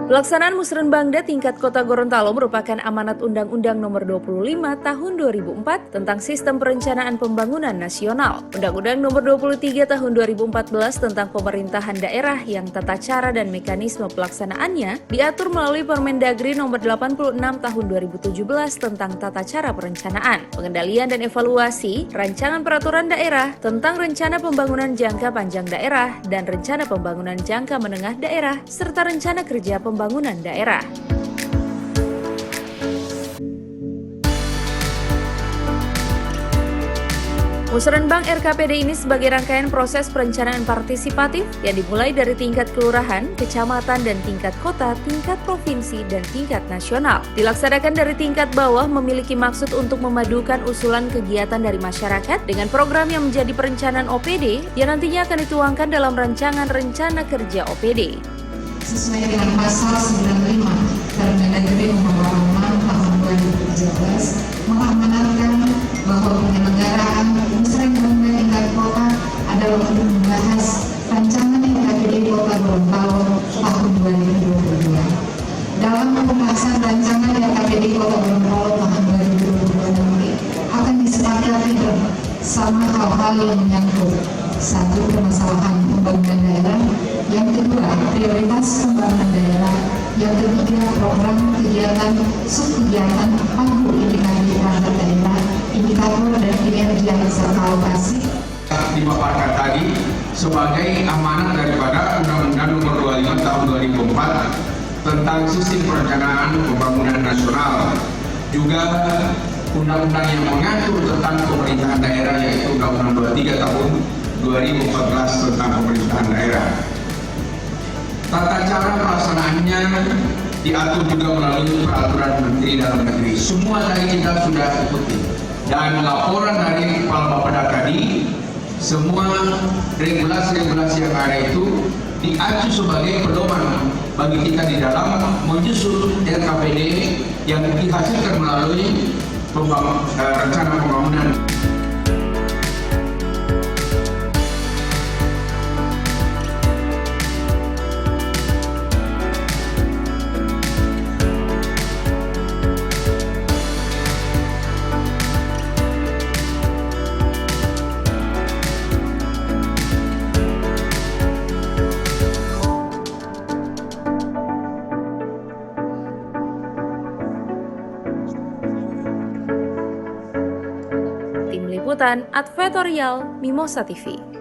Pelaksanaan Musrenbangda tingkat Kota Gorontalo merupakan amanat Undang-Undang Nomor 25 Tahun 2004 tentang Sistem Perencanaan Pembangunan Nasional, Undang-Undang Nomor 23 Tahun 2014 tentang Pemerintahan Daerah yang tata cara dan mekanisme pelaksanaannya diatur melalui Permendagri Nomor 86 Tahun 2017 tentang tata cara perencanaan, pengendalian dan evaluasi rancangan peraturan daerah tentang rencana pembangunan jangka panjang daerah dan rencana pembangunan jangka menengah daerah serta rencana kerja pembangunan daerah. Musrenbang RKPD ini sebagai rangkaian proses perencanaan partisipatif yang dimulai dari tingkat kelurahan, kecamatan, dan tingkat kota, tingkat provinsi, dan tingkat nasional. Dilaksanakan dari tingkat bawah memiliki maksud untuk memadukan usulan kegiatan dari masyarakat dengan program yang menjadi perencanaan OPD yang nantinya akan dituangkan dalam rancangan rencana kerja OPD. Sesuai dengan pasal 95 Permendagri Nomor 86 Tahun 2017 mengamanatkan bahwa penyelenggaraan Musrenbangda tingkat kota adalah untuk membahas rancangan RKPD Kota Gorontalo tahun 2022. Dalam pembahasan rancangan RKPD Kota Gorontalo tahun 2022 nanti akan disepakati bersama hal-hal yang menyangkut: satu, permasalahan pembangunan daerah; yang kedua, prioritas pembangunan daerah; yang ketiga, program kegiatan, subkegiatan, pagu indikator perangkat daerah, indikator dan kinerja serta alokasi. Dipaparkan tadi sebagai amanat daripada Undang-Undang Nomor 25 Tahun 2004 tentang Sistem Perencanaan Pembangunan Nasional, juga undang-undang yang mengatur tentang pemerintahan daerah, yaitu Undang-Undang 23 Tahun 2014 tentang pemerintahan daerah. Tata cara pelaksanaannya diatur juga melalui peraturan Menteri Dalam Negeri. Semua tadi kita sudah ikuti, dan laporan dari Kepala Bapeda tadi, semua regulasi-regulasi yang ada itu diacu sebagai pedoman bagi kita di dalam menyusun RKPD yang dihasilkan melalui rencana pembangunan. Tim Liputan Advertorial Mimosa TV.